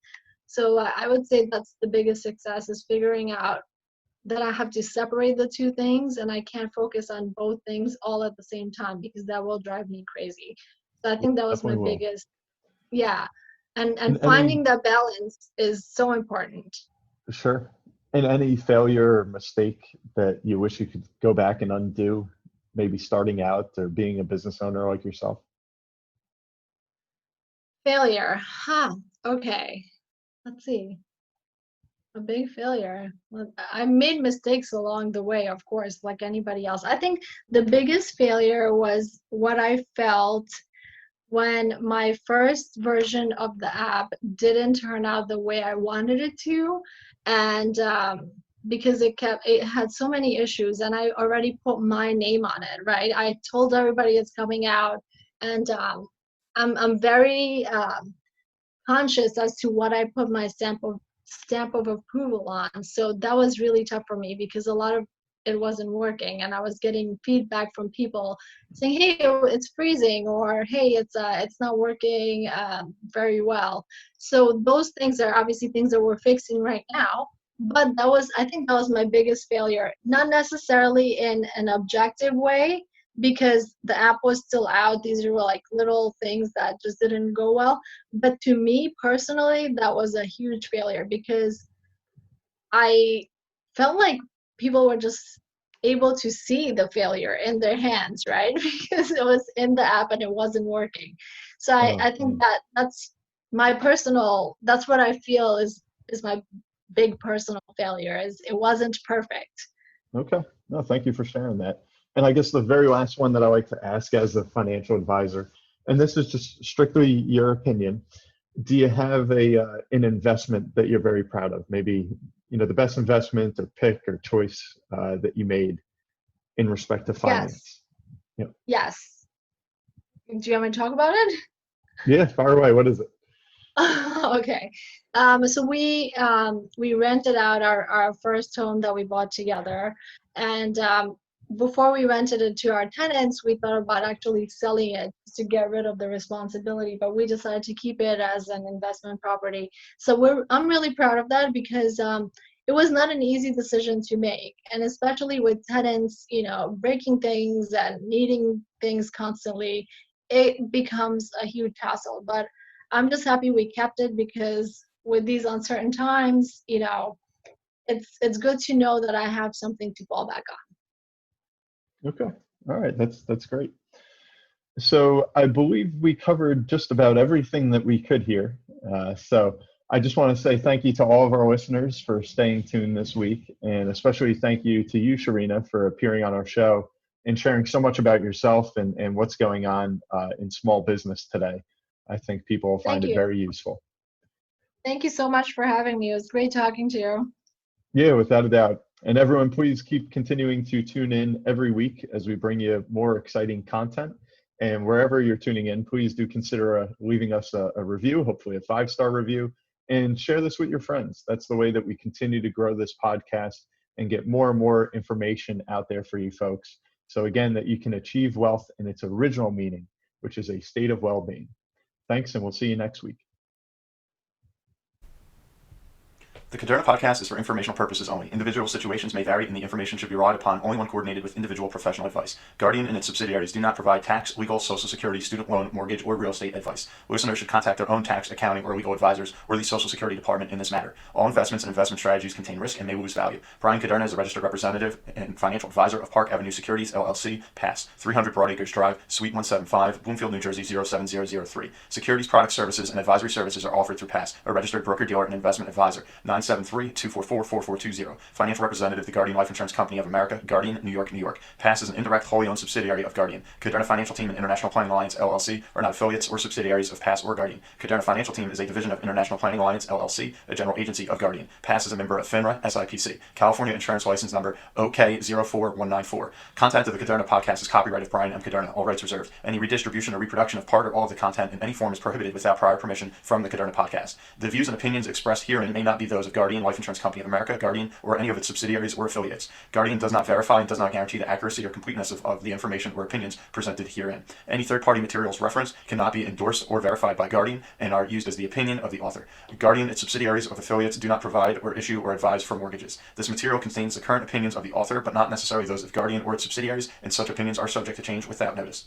D: So I would say that's the biggest success is figuring out that I have to separate the two things and I can't focus on both things all at the same time because that will drive me crazy. So I
E: Yeah,
D: think that was my
E: definitely will.
D: biggest, yeah.
E: And
D: And
E: any,
D: finding that balance is so important.
E: sure. And any failure or mistake that you wish you could go back and undo, maybe starting out or being a business owner like yourself?
D: Failure. Huh. Okay. Let's see. A big failure. Well, I made mistakes along the way, of course, like anybody else. I think the biggest failure was what I felt when my first version of the app didn't turn out the way I wanted it to. And because it had so many issues and I already put my name on it, right? I told everybody it's coming out. And I'm very conscious as to what I put my stamp of approval on. So that was really tough for me because a lot of it wasn't working, and I was getting feedback from people saying, "Hey, it's freezing," or "Hey, it's not working very well." So those things are obviously things that we're fixing right now. But I think that was my biggest failure, not necessarily in an objective way, because the app was still out. These were like little things that just didn't go well. But to me personally, that was a huge failure because I felt like people were just able to see the failure in their hands, right? Because it was in the app and it wasn't working. So
E: Oh,
D: I think that's my personal, that's what I feel is my big personal failure is it wasn't perfect.
E: okay. No, thank you for sharing that. And I guess the very last one that I like to ask as a financial advisor, and this is just strictly your opinion, do you have an investment that you're very proud of? Maybe, the best investment or pick or choice that you made in respect to
D: Yes.
E: finance? Yeah.
D: Yes. Do you want me to talk about it?
E: Yeah, far away. What is it?
D: Okay. So we rented out our first home that we bought together, and before we rented it to our tenants, we thought about actually selling it to get rid of the responsibility, but we decided to keep it as an investment property. So I'm really proud of that because it was not an easy decision to make, and especially with tenants, breaking things and needing things constantly, it becomes a huge hassle. But I'm just happy we kept it because with these uncertain times, it's good to know that I have something to fall back
E: Okay. All right. That's great. So I believe we covered just about everything that we could here. So I just want to say thank you to all of our listeners for staying tuned this week. And especially thank you to you, Sharina, for appearing on our show and sharing so much about yourself and what's going on in small business today. I think people will find
D: Thank
E: it
D: you.
E: very useful.
D: Thank you so much for having me. It was great talking to you.
E: Yeah, without a doubt. And everyone, please keep continuing to tune in every week as we bring you more exciting content. And wherever you're tuning in, please do consider leaving us a review, hopefully a 5-star review, and share this with your friends. That's the way that we continue to grow this podcast and get more and more information out there for you folks. So again, that you can achieve wealth in its original meaning, which is a state of well-being. Thanks, and we'll see you next week.
F: The Caderna podcast is for informational purposes only. Individual situations may vary, and the information should be relied upon only when coordinated with individual professional advice. Guardian and its subsidiaries do not provide tax, legal, Social Security, student loan, mortgage, or real estate advice. Listeners should contact their own tax, accounting, or legal advisors or the Social Security Department in this matter. All investments and investment strategies contain risk and may lose value. Brian Caderna is a registered representative and financial advisor of Park Avenue Securities, LLC, Pass, 300 Broadacres Drive, Suite 175, Bloomfield, New Jersey, 07003. Securities, product services, and advisory services are offered through Pass, a registered broker-dealer and investment advisor. 973-244-4420. Financial representative, the Guardian Life Insurance Company of America, Guardian, New York, New York. Pass is an indirect, wholly owned subsidiary of Guardian. Caderna Financial Team and International Planning Alliance, LLC, are not affiliates or subsidiaries of Pass or Guardian. Caderna Financial Team is a division of International Planning Alliance, LLC, a general agency of Guardian. Pass is a member of FINRA, SIPC. California Insurance License Number OK04194. Content of the Caderna podcast is copyright of Brian M. Caderna, all rights reserved. Any redistribution or reproduction of part or all of the content in any form is prohibited without prior permission from the Caderna podcast. The views and opinions expressed herein may not be those of Guardian Life Insurance Company of America, Guardian, or any of its subsidiaries or affiliates. Guardian does not verify and does not guarantee the accuracy or completeness of the information or opinions presented herein. Any third-party materials referenced cannot be endorsed or verified by Guardian and are used as the opinion of the author. Guardian, its subsidiaries, or affiliates do not provide or issue or advise for mortgages. This material contains the current opinions of the author, but not necessarily those of Guardian or its subsidiaries, and such opinions are subject to change without notice.